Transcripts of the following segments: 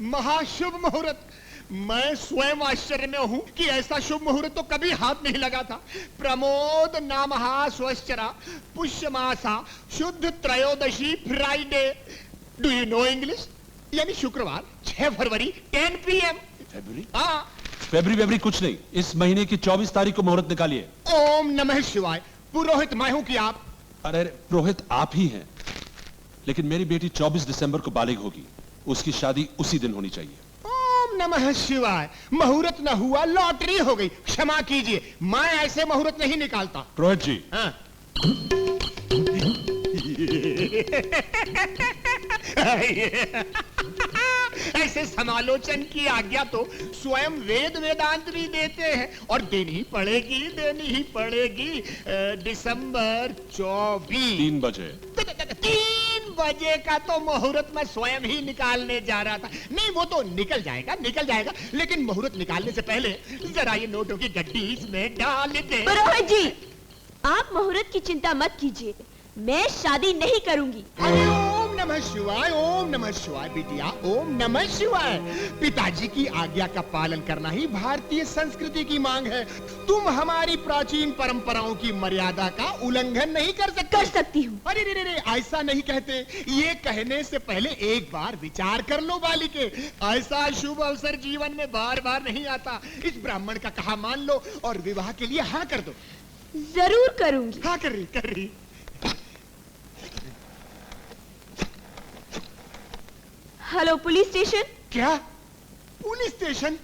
महाशुभ मुहूर्त। मैं स्वयं आश्चर्य में हूं कि ऐसा शुभ मुहूर्त तो कभी हाथ नहीं लगा था। प्रमोद नामहा स्वश्चरा पुष्य मासा शुद्ध त्रयोदशी Friday. Do you know English? यानी शुक्रवार 6 फरवरी 10 PM। फरवरी कुछ नहीं, इस महीने की 24 तारीख को मुहूर्त निकालिए। ओम नमः शिवाय। पुरोहित मैं हूं कि आप? अरे पुरोहित आप ही हैं, लेकिन मेरी बेटी 24 दिसंबर को बालिग होगी, उसकी शादी उसी दिन होनी चाहिए। ओम नमः शिवाय। मुहूर्त न हुआ, लॉटरी हो गई। क्षमा कीजिए, मैं ऐसे मुहूर्त नहीं निकालता। पुरोहित जी। हाँ। ऐसे समालोचन की आज्ञा तो स्वयं वेद वेदांत भी देते हैं, और देनी ही पड़ेगी। दिसंबर 24 3 बजे। 3 बजे का तो मुहूर्त मैं स्वयं ही निकालने जा रहा था। नहीं, वो तो निकल जाएगा, लेकिन मुहूर्त निकालने से पहले जरा ये नोटों की गड्डी इसमें डाल दे। पुरोहित जी, आप मुहूर्त की चिंता मत कीजिए, मैं शादी नहीं करूंगी। अरे ओम नमः शिवाय बिटिया, ओम नमः शिवाय। पिताजी की आज्ञा का पालन करना ही भारतीय संस्कृति की मांग है। तुम हमारी प्राचीन परंपराओं की मर्यादा का उल्लंघन नहीं कर सकती हूँ। अरे रे, ऐसा नहीं कहते। ये कहने से पहले एक बार विचार कर लो बालिके। ऐसा शुभ अवसर जीवन में बार बार नहीं आता। इस ब्राह्मण का कहा मान लो और विवाह के लिए हाँ कर दो। जरूर करूंगी। हाँ कर रही। Hello police station. क्या? Police station?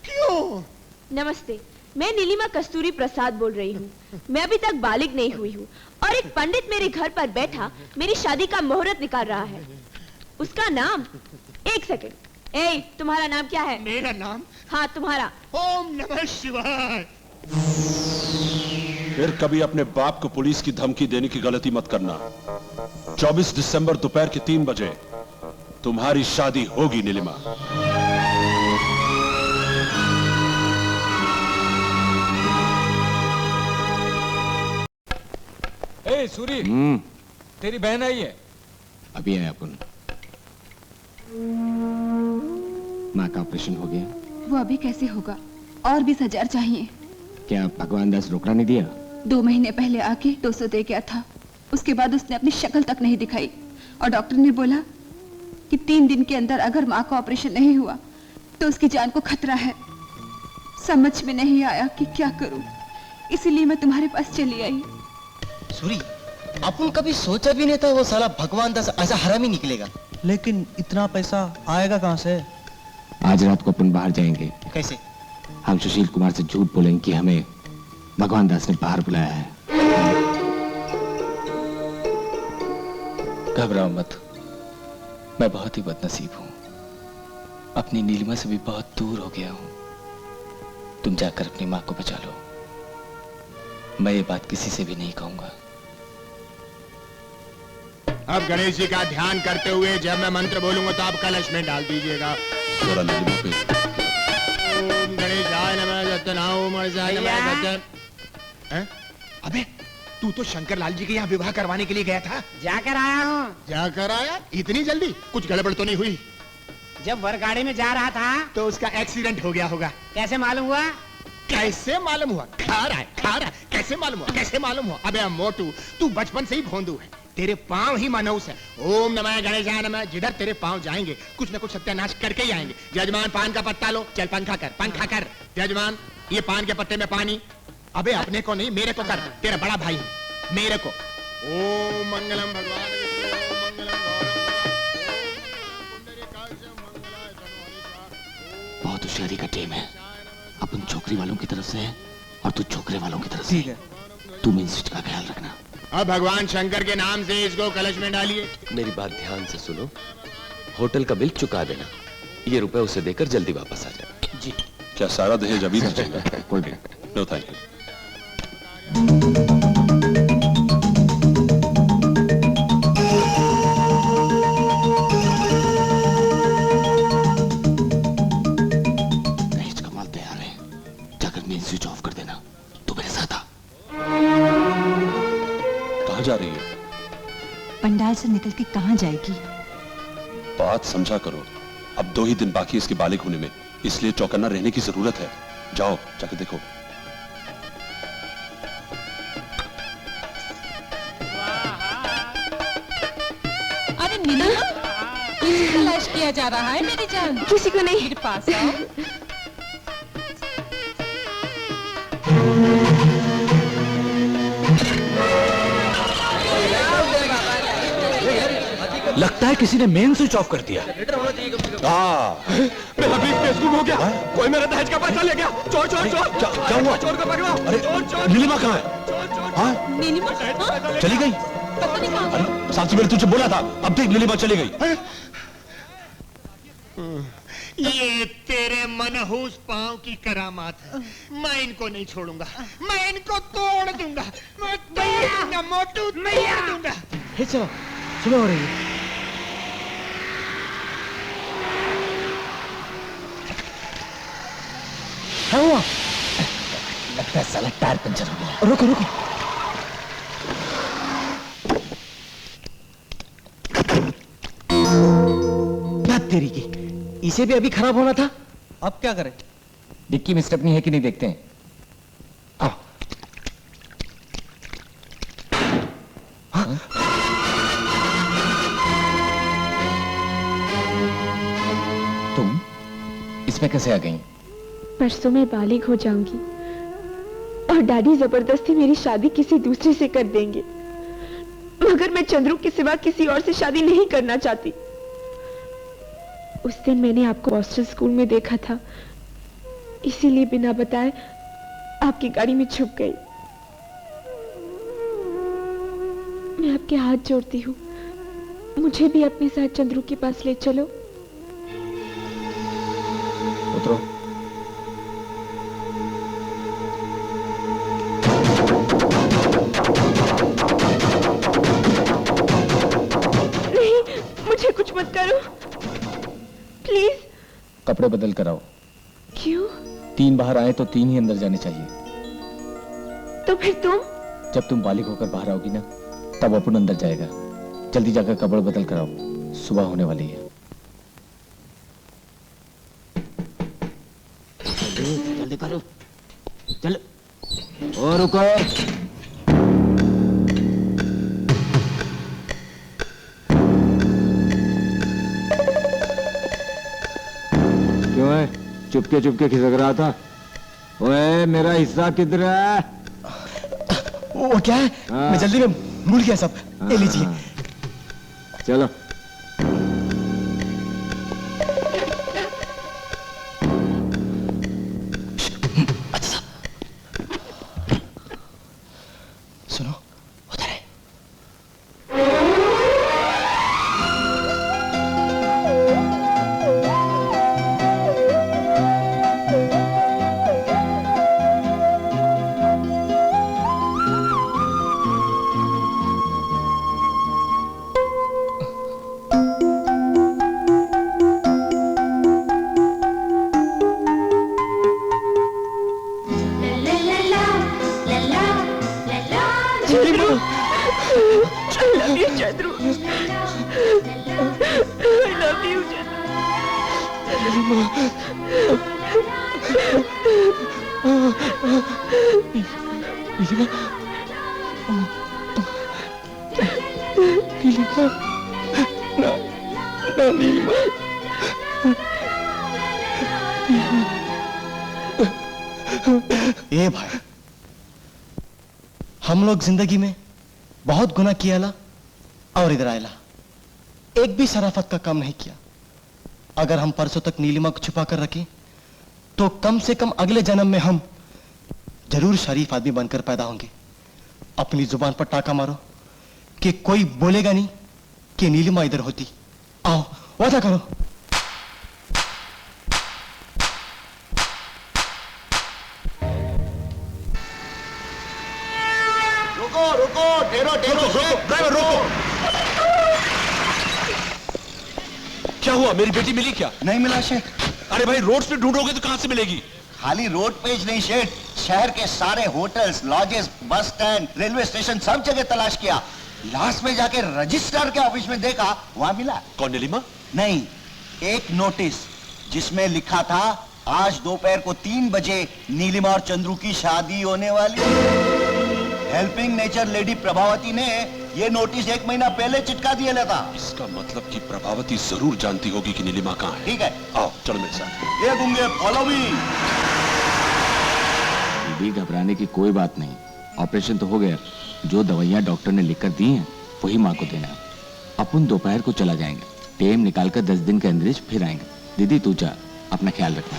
क्यों? नमस्ते, मैं नीलिमा कस्तूरी प्रसाद बोल रही हूँ। मैं अभी तक बालिग नहीं हुई हूँ, और एक पंडित मेरे घर पर बैठा मेरी शादी का मुहूर्त निकाल रहा है। उसका नाम, एक सेकंड। ए, तुम्हारा नाम क्या है? मेरा नाम? हाँ, तुम्हारा। ओम नमः शिवाय। फिर कभी अपने बाप को पुलिस की धमकी देने की गलती मत करना। 24 दिसंबर दोपहर के 3 बजे तुम्हारी शादी होगी नीलिमा। ए सूरी, तेरी बहन आई है? अभी आया अपन। माँ का ऑपरेशन हो गया। वो अभी कैसे होगा? और 20,000 चाहिए। क्या भगवान दास रोकड़ा नहीं दिया? 2 महीने पहले आके 200 दे गया था। उसके बाद उसने अपनी शक्ल तक नहीं दिखाई, और डॉक्टर ने बोला कि 3 दिन के अंदर अगर माँ का ऑपरेशन नहीं हुआ तो उसकी जान को खतरा है। समझ में नहीं आया कि क्या करूं, इसीलिए मैं तुम्हारे पास चली आई। सूरी, अपन कभी सोचा भी नहीं था वो साला भगवान दास ऐसा हरामी निकलेगा। लेकिन इतना पैसा आएगा कहाँ से? आज रात को अपन बाहर जाएंगे। कैसे? हम सुशील कुमार से झूठ बोलेंगे कि हमें भगवान दास ने बाहर बुलाया है। घबराओ मत, मैं बहुत ही बदनसीब हूं। अपनी नीलिमा से भी बहुत दूर हो गया हूं। तुम जाकर अपनी मां को बचा लो। मैं ये बात किसी से भी नहीं कहूंगा। अब गणेश जी का ध्यान करते हुए जब मैं मंत्र बोलूंगा तो आप कलश में डाल दीजिएगा। जरा नीलिमा पे। ओम गणेशाय नमः सत्यनाम नमः। अबे तू तो शंकर लाल जी के यहाँ विवाह करवाने के लिए गया था। जाकर आया हूँ। जाकर आया? इतनी जल्दी? कुछ गड़बड़ तो नहीं हुई? जब वर गाड़ी में जा रहा था तो उसका एक्सीडेंट हो गया होगा। कैसे मालूम हुआ? कैसे मालूम हुआ? खा रहा है। कैसे मालूम हुआ? अबे मोटू, तू बचपन से ही भोंदू है। तेरे पांव ही मनौस है। ओम नमः गणेशाय नमः। जिधर तेरे पांव जाएंगे कुछ न कुछ सत्यानाश करके ही आएंगे। जजमान पान का पत्ता लो। चल पंखा कर। जजमान ये पान के पत्ते में पानी। अबे अपने को नहीं, मेरे को कर। तेरा बड़ा भाई मेरे को। ओम मंगलम भगवान बहुत होशियारी का टीम है। अपन छोकरी वालों की तरफ से है और तू छोकरे वालों की तरफ से। ठीक है। तू मेन स्विच का ख्याल रखना। अब भगवान शंकर के नाम से इसको कलश में डालिए। मेरी बात ध्यान से सुनो। होटल का बिल चुका देना। ये रुपए उसे देकर जल्दी वापस आ जाए। जी। क्या सारा दहेज अभी दीजिएगा? कोई भी। No thank you. दहेज का माल तैयार है, जाकर मेन स्विच ऑफ कर देना। तू मेरे साथ आ। कहाँ जा रही है? पंडाल से निकल के कहाँ जाएगी? बात समझा करो। अब 2 ही दिन बाकी इसके बालिग होने में, इसलिए चौकन्ना रहने की जरूरत है। जाओ जाकर देखो। अरे नीलिमा, किसी तलाश किया जा रहा है मेरी जान? किसी को नहीं। मेरे पास आओ। लगता है किसी ने मेन स्विच ऑफ कर दिया। मेरा ब्रीफकेस गुम हो गया। कोई मेरा दहेज का पैसा ले गया। चोर चोर चोर। क्या हुआ? चोर को पकड़ो। अरे नीलिमा कहाँ है? हाँ? नीलिमा हाँ? चली गई? पता नहीं कहाँ। अरे साथी, मैंने तुझे बोला था, अब देख नीलिमा चली गई। ये तेरे मनहूस पांव की करामात है। मैं इनको नहीं छोड़ूंगा, मैं इनको तोड़ दूंगा, मैं तोड़ दूंगा मोटू, तोड़ दूंगा। चलो सुबह हो रही है। क्या हुआ? लगता है साला टायर पंचर हो गया। रुको रुको। क्या तेरी की, इसे भी अभी खराब होना था। अब क्या करें? डिक्की में स्टेपनी है कि नहीं देखते हैं। आओ। हाँ? तुम इसमें कैसे आ गई? परसों मैं बालिग हो जाऊंगी और डैडी जबरदस्ती मेरी शादी किसी दूसरे से कर देंगे, मगर मैं चंद्रू के सिवा किसी और से शादी नहीं करना चाहती। उस दिन मैंने आपको हॉस्टल स्कूल में देखा था, इसीलिए बिना बताए आपकी गाड़ी में छुप गई। मैं आपके हाथ जोड़ती हूँ, मुझे भी अपने साथ चंद्रू के पास ले चलो। उतरो। नहीं, मुझे कुछ मत करो प्लीज। कपड़े बदल कर आओ। क्यों? 3 बाहर आए तो 3 ही अंदर जाने चाहिए। तो फिर तुम? जब तुम बालिग होकर बाहर आओगी ना, तब अपन अंदर जाएगा। जल्दी जाकर कपड़े बदल कर आओ, सुबह होने वाली है। जल्दी करो, चलो। और रुको। क्यों है? चुपके चुपके खिसक रहा था। ओए, मेरा हिस्सा किधर है? वो क्या है? मैं जल्दी में भूल गया सब। ले लीजिए। चलो। सुनो, उधर है। ए भाई, हम लोग जिंदगी में बहुत गुनाह किया ला और इधर आयला, एक भी शराफत का काम नहीं किया। अगर हम परसों तक नीलिमा को छुपा कर रखें तो कम से कम अगले जन्म में हम जरूर शरीफ आदमी बनकर पैदा होंगे। अपनी जुबान पर टाका मारो कि कोई बोलेगा नहीं कि नीलिमा इधर होती। आओ, वादा करो। रुको रुको, ठहरो ठहरो, ड्राइवर रुको। क्या हुआ? मेरी बेटी मिली क्या? नहीं मिला शेठ। अरे भाई, रोड पे ढूंढोगे तो कहां से मिलेगी? खाली रोड पेज नहीं शेठ, शहर के सारे hotels, lodges, bus stand, railway station, सब जगह तलाश किया, लास्ट में जाके रजिस्ट्रार के ऑफिस में देखा, वहां मिला। कौन नीलिमा? नहीं, एक नोटिस जिसमें लिखा था आज दोपहर को 3 बजे नीलिमा और चंद्रू की शादी होने वाली। हेल्पिंग नेचर लेडी प्रभावती ने ये नोटिस 1 महीना पहले चिटका दिया था। इसका मतलब कि प्रभावती जरूर जानती होगी कि नीलिमा कहाँ है। ठीक है, आओ चलो मेरे साथ। ये गुंगे फॉलो मी। भी घबराने की कोई बात नहीं, ऑपरेशन तो हो गया। जो दवाइयाँ डॉक्टर ने लिखकर दी हैं वही माँ को देना है। अपन दोपहर को चला जाएंगे, टाइम निकालकर 10 दिन के अंदर फिर आएंगे। दीदी तू जा, अपना ख्याल रखना।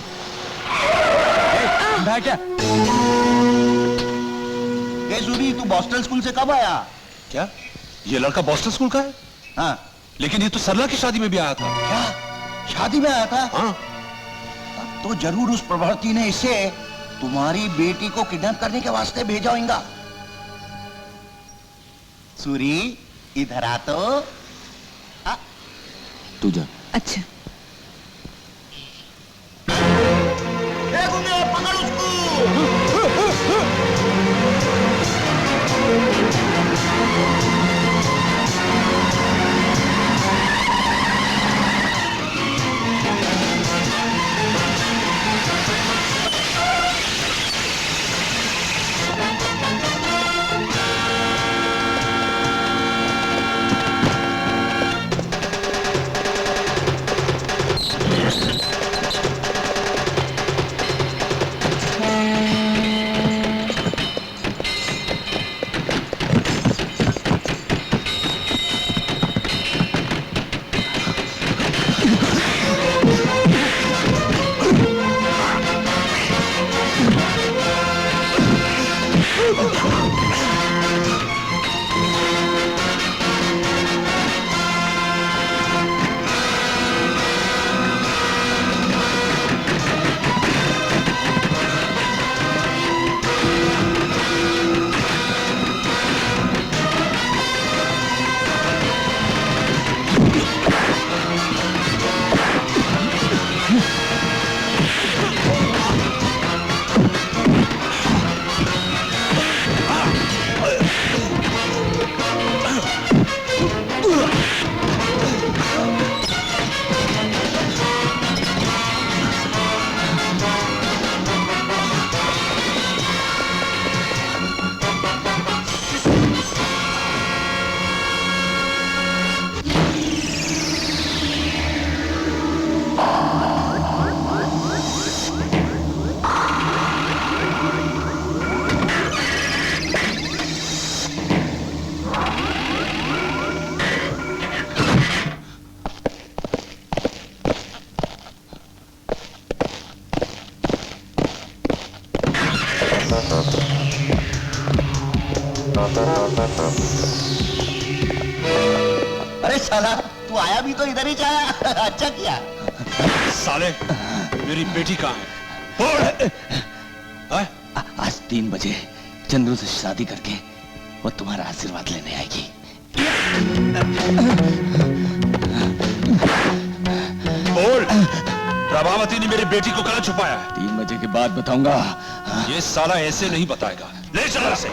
सूरी, तू बॉस्टन स्कूल से कब आया? क्या ये लड़का बॉस्टन स्कूल का है? हाँ, लेकिन ये तो सरला की शादी में भी आया था। क्या शादी में आया था? हाँ। तब तो जरूर उस प्रभावती ने इसे तुम्हारी बेटी को किडनैप करने के वास्ते भेजा होगा। सूरी, इधर आ तो। तू जा। अच्छा। पकड़ उसको। अरे साला, तू आया भी तो इधर ही जाया। अच्छा किया। साले, मेरी बेटी कहाँ है? आज 3 बजे चंद्रू से शादी करके वो तुम्हारा आशीर्वाद लेने आएगी। बोल, प्रभावती ने मेरी बेटी को कहाँ छुपाया है? 3 बजे के बाद बताऊंगा। ये साला ऐसे नहीं बताएगा। ले चला से।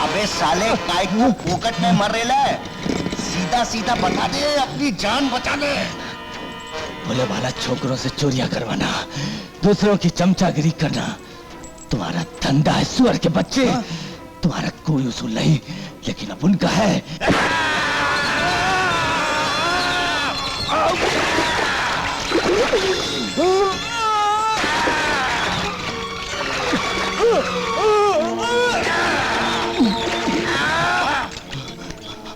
अबे साले, काय को फोकट में मर रहे है? सीधा सीधा बता दे, अपनी जान बचा ले। भोले भाला छोकरों से चोरियां करवाना, दूसरों की चमचागिरी करना तुम्हारा धंधा है। सुअर के बच्चे, तुम्हारा कोई उसूल नहीं, लेकिन अब उनका है।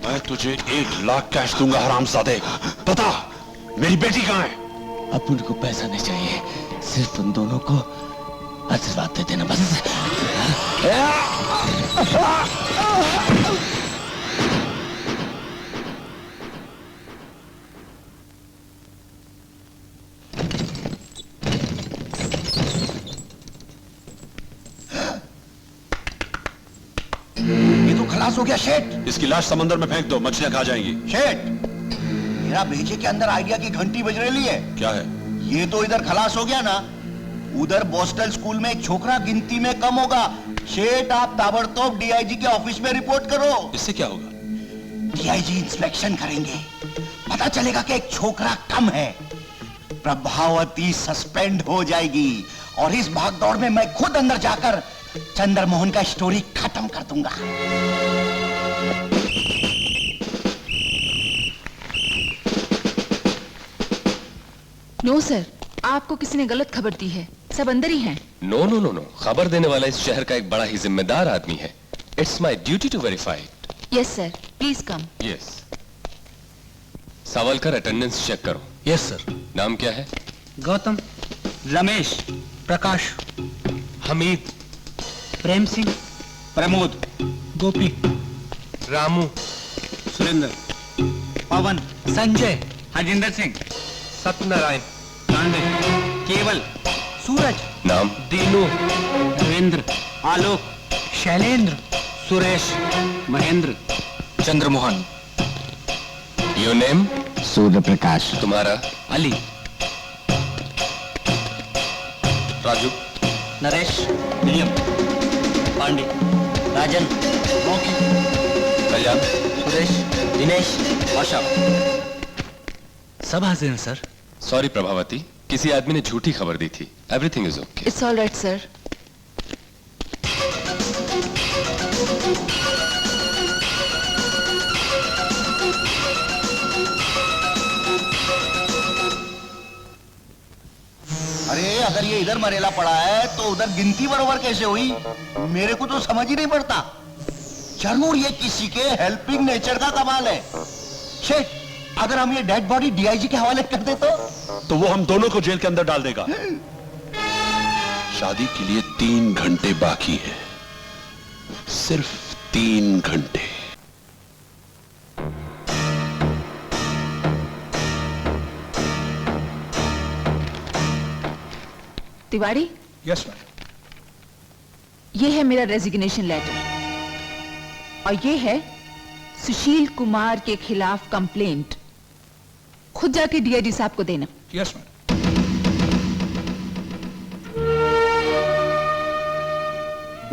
मैं तुझे 1 लाख कैश दूंगा हरामजादे। बता, मेरी बेटी कहाँ है? अब उनको पैसा नहीं चाहिए, सिर्फ उन दोनों को आशीर्वाद दे देना बस। ये तो खलास हो गया शेठ। इसकी लाश समंदर में फेंक दो, मछलियां खा जाएंगी। शेठ, मेरा भेजे के अंदर आइडिया की घंटी बज रही है। क्या है? ये तो इधर खलास हो गया ना, उधर बॉस्टल स्कूल में एक छोकरा गिनती में कम होगा। शेठ, आप ताबड़तोड़ डीआईजी के ऑफिस में रिपोर्ट करो। इससे क्या होगा? डीआईजी इंस्पेक्शन करेंगे, पता चलेगा कि एक छोकरा कम है। प्रभावती सस्पेंड हो जाएगी और इस भागदौड़ में मैं खुद अंदर जाकर चंद्रमोहन का स्टोरी खत्म कर दूंगा। नो सर, आपको किसी ने गलत खबर दी है, सब अंदर ही हैं। नो नो नो नो, खबर देने वाला इस शहर का एक बड़ा ही जिम्मेदार आदमी है। It's my duty to verify it. Yes sir, please come. Yes. Savalkar, attendance check करो। Yes sir. नाम क्या है? गौतम, रमेश, प्रकाश, हमीद, प्रेम सिंह, प्रमोद, गोपी, रामू, सुरेंद्र, पवन, संजय, हरजिंदर सिंह, सत्यनारायण, पांडे, केवल, सूरज, नाम? दीनू, रविंद्र, आलोक, शैलेंद्र, सुरेश, महेंद्र, चंद्रमोहन। Your name? सूर्य प्रकाश। तुम्हारा? Ali, Raju, Naresh, William, Pandey, Rajan, Rocky, Kalyan, Suresh, Dinesh, Asha. सब हाजिर हैं सर। सॉरी प्रभावती, किसी आदमी ने झूठी खबर दी थी। Everything is okay. It's all right sir. अरे अगर ये इधर मरेला पड़ा है तो उधर गिनती बरोबर कैसे हुई? मेरे को तो समझ ही नहीं पड़ता। जरूर ये किसी के हेल्पिंग नेचर का कमाल है। शेठ, अगर हम ये डेड बॉडी डीआईजी के हवाले कर दे तो वो हम दोनों को जेल के अंदर डाल देगा। शादी के लिए 3 घंटे बाकी है, सिर्फ 3 घंटे। Tiwari, yes ma'am. ये है मेरा रेजिग्नेशन लेटर और ये है सुशील कुमार के खिलाफ कंप्लेंट। खुद जाके डीआईजी साहब को देना। Yes ma'am.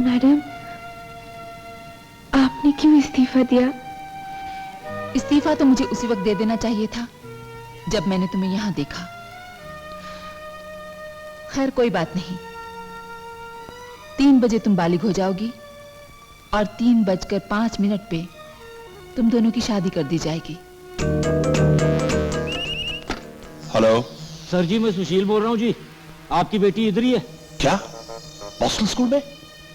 मैडम, आपने क्यों इस्तीफा दिया? इस्तीफा तो मुझे उसी वक्त दे देना चाहिए था जब मैंने तुम्हें यहां देखा। खैर कोई बात नहीं, 3 बजे तुम बालिग हो जाओगी और 3:05 पे तुम दोनों की शादी कर दी जाएगी। हेलो सर जी, मैं सुशील बोल रहा हूँ जी। आपकी बेटी इधर ही है। क्या? बॉस्टन स्कूल में?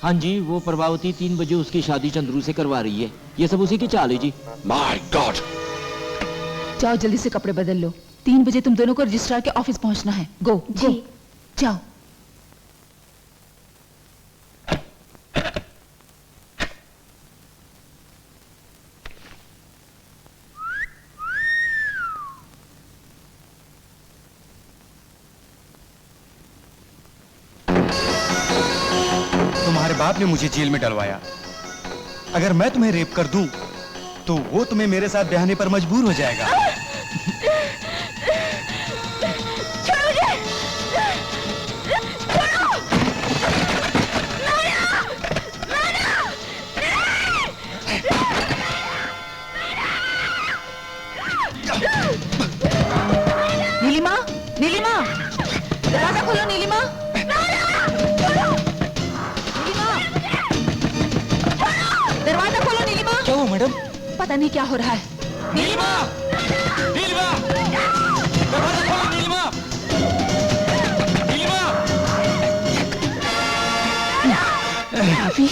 हाँ जी, वो प्रभावती 3 बजे उसकी शादी चंद्रू से करवा रही है। ये सब उसी की चाल है जी। My God. जाओ जल्दी से कपड़े बदल लो, 3 बजे तुम दोनों को रजिस्ट्रार के ऑफिस पहुंचना है। गो गो, जाओ। तुम्हारे बाप ने मुझे जेल में डलवाया। अगर मैं तुम्हें रेप कर दूं, तो वो तुम्हें मेरे साथ ब्याहने पर मजबूर हो जाएगा। छोड़ो मुझे! छोड़ो! नीलिमा, नीलिमा, दरवाजा खोलो नीलिमा। दरवाजा खोलो नीलिमा। क्या हुआ मैडम? पता नहीं क्या हो रहा है। नीलिमा! नीलिमा! दरवाजा खोलो नीलिमा! नीलिमा! अभी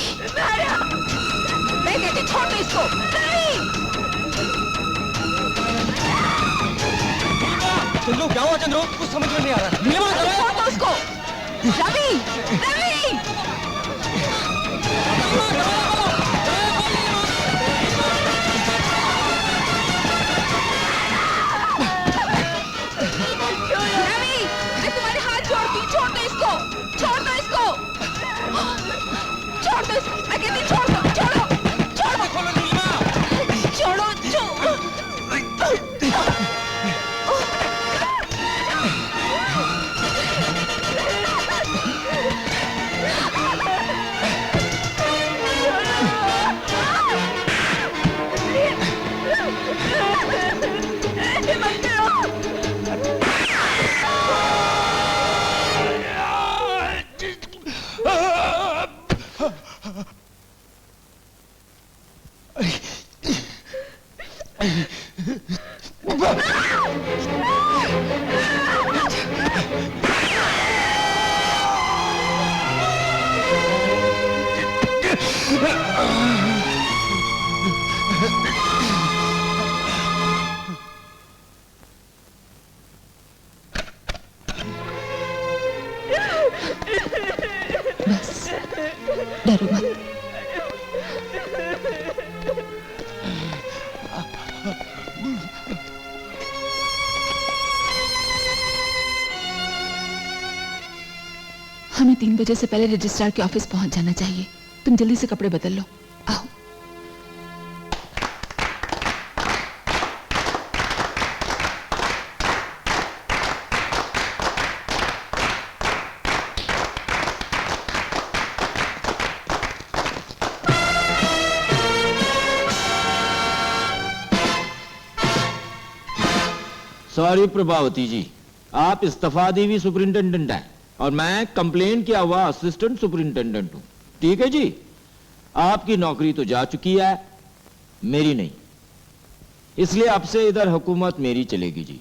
मैं कहती छोड़ दो इसको। चंद्रू, क्या हुआ चंद्रू? कुछ समझ में नहीं आ रहा। नीलिमा, छोड़ दो उसको। रवि, रवि! रवि, मैं तुम्हारे हाथ जोड़ती हूँ, छोड़ दो इसको, छोड़ दो इसको, छोड़ दो इसको, मैं कहती हूँ छोड़ दो, छोड़ो। बस डरो मत। हमें 3 बजे से पहले रजिस्ट्रार के ऑफिस पहुंच जाना चाहिए। तुम जल्दी से कपड़े बदल लो। आओ। सॉरी प्रभावती जी, आप इस्तीफा दी हुई सुपरिंटेंडेंट हैं और मैं कंप्लेंट किया हुआ असिस्टेंट सुपरिंटेंडेंट हूं। ठीक है जी, आपकी नौकरी तो जा चुकी है, मेरी नहीं, इसलिए अब से इधर हुकूमत मेरी चलेगी जी।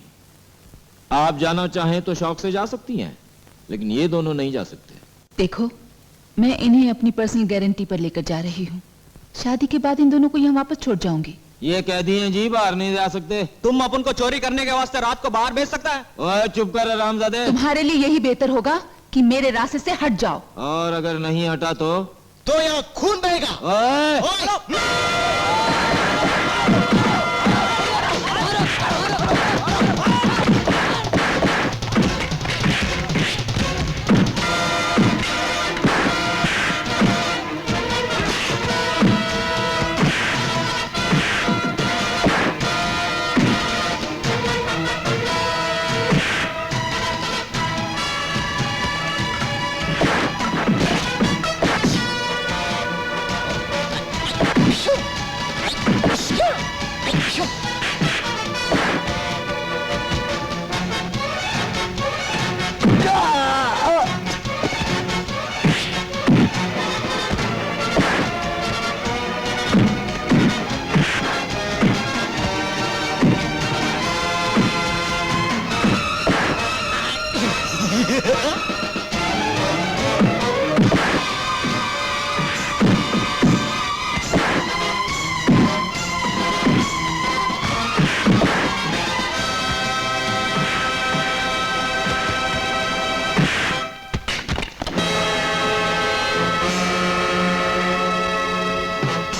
आप जाना चाहें तो शौक से जा सकती हैं, लेकिन ये दोनों नहीं जा सकते। देखो, मैं इन्हें अपनी पर्सनल गारंटी पर लेकर जा रही हूँ। शादी के बाद इन दोनों को यहाँ वापस छोड़ जाऊंगी। ये कह दिए जी बाहर नहीं जा सकते। तुम अपन को चोरी करने के वास्ते रात को बाहर भेज सकता है? ओए चुप कर हरामजादे। तुम्हारे लिए यही बेहतर होगा कि मेरे रास्ते से हट जाओ। और अगर नहीं हटा तो यहाँ खून बहेगा।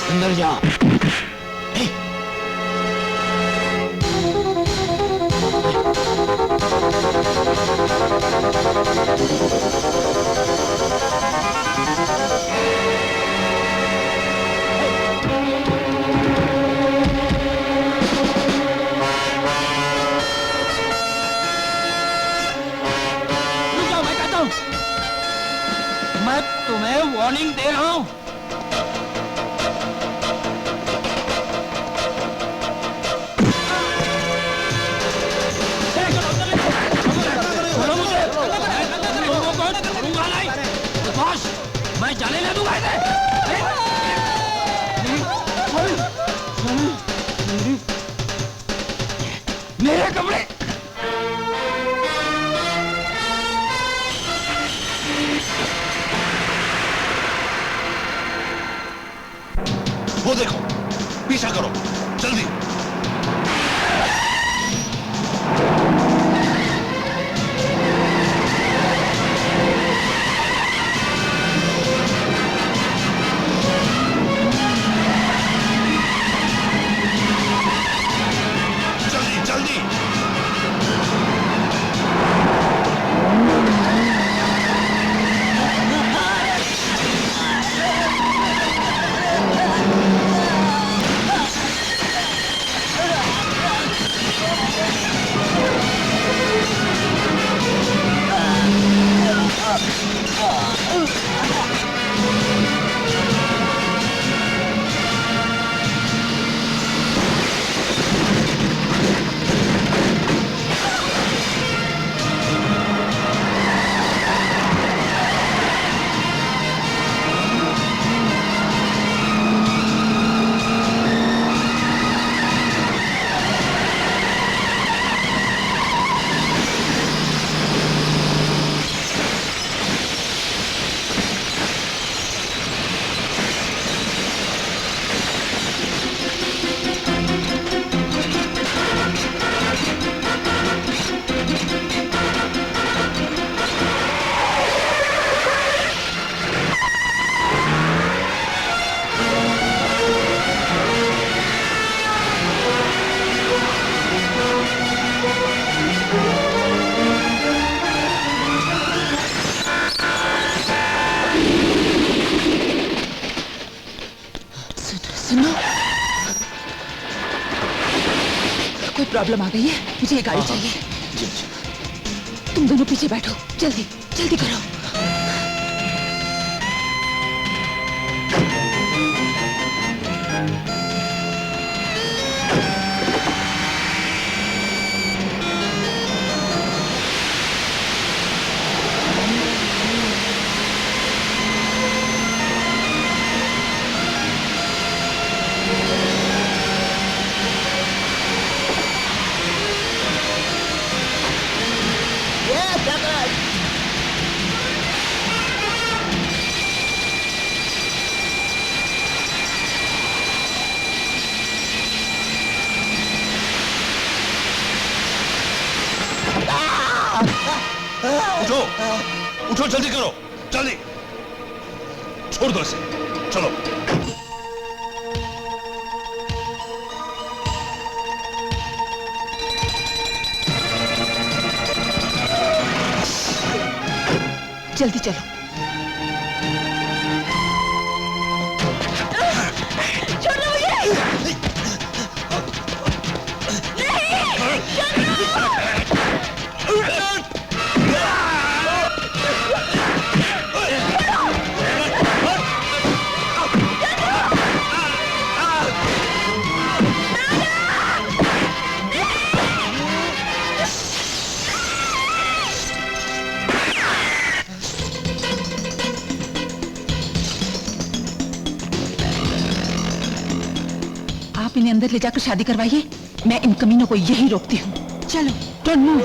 अंदर जा। मैं तुम्हें वार्निंग दे रहा हूं। मैं जाने ले दूंगा इसे। मेरे कपड़े। वो देखो, पीछा करो जल्दी। सुनो, कोई प्रॉब्लम आ गई है, मुझे ये गाड़ी चाहिए। जी। तुम दोनों पीछे बैठो, जल्दी जल्दी करो। उठो, उठो, जल्दी करो, जल्दी। छोड़ दो इसे, चलो। जल्दी चलो। छोड़ो मुझे! नहीं! आप इन्हें अंदर ले जाकर शादी करवाइए, मैं इन कमीनों को यही रोकती हूँ। चलो, डोंट मूव।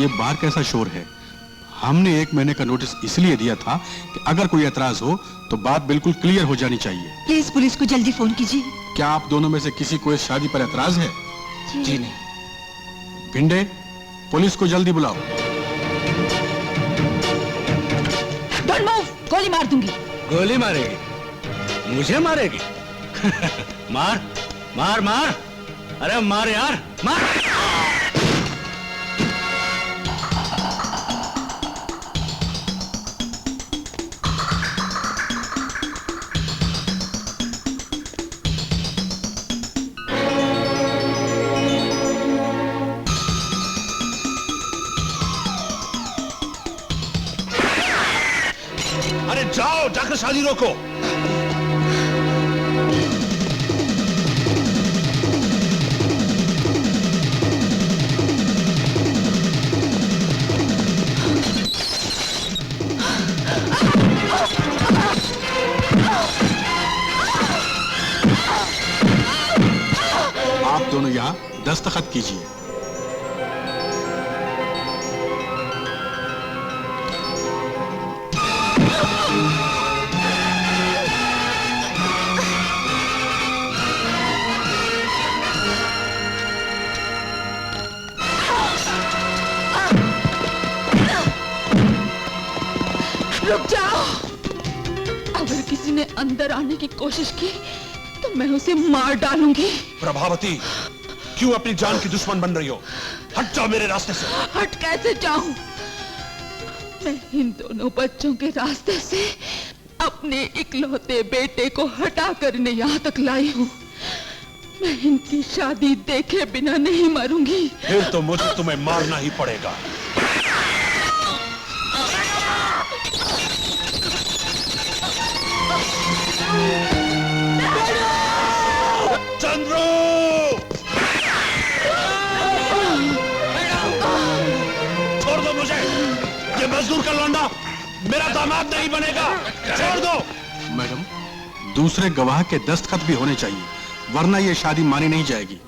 ये बार कैसा शोर है? हमने 1 महीने का नोटिस इसलिए दिया था कि अगर कोई एतराज हो तो बात बिल्कुल क्लियर हो जानी चाहिए। प्लीज पुलिस को जल्दी फोन कीजिए। क्या आप दोनों में से किसी को इस शादी पर एतराज है? जी नहीं। भिंडे, पुलिस को जल्दी बुलाओ। डोंट मूव, गोली मार दूंगी। गोली मारेगी? मुझे मारेगी? मार मार मार, अरे मार यार, मार। अरे जाओ, जाकर शादी रोको। आप दोनों यहाँ दस्तखत कीजिए। रुक जाओ। अगर किसी ने अंदर आने की कोशिश की तो मैं उसे मार डालूंगी। प्रभावती, क्यों अपनी जान की दुश्मन बन रही हो? हट जाओ मेरे रास्ते से। हट कैसे जाऊं? मैं इन दोनों बच्चों के रास्ते से अपने इकलौते बेटे को हटाकर इन्हें यहाँ तक लाई हूँ। मैं इनकी शादी देखे बिना नहीं मरूंगी। फिर तो मुझे तुम्हें मारना ही पड़ेगा। चंद्रू! छोड़ दो मुझे। ये मजदूर का लौंडा मेरा दामाद नहीं बनेगा। छोड़ दो। मैडम, दूसरे गवाह के दस्तखत भी होने चाहिए, वरना ये शादी मानी नहीं जाएगी।